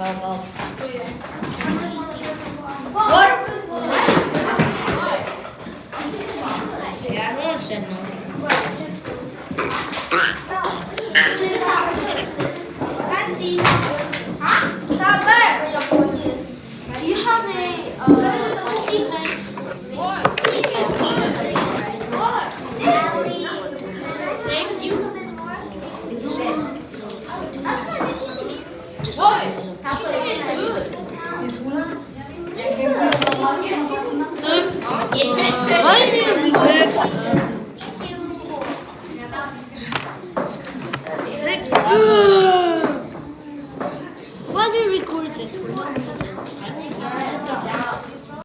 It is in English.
Yeah, no one said no. Do you have a tea pen? Thank you. Just Boys, of that's what it's good. Why do you be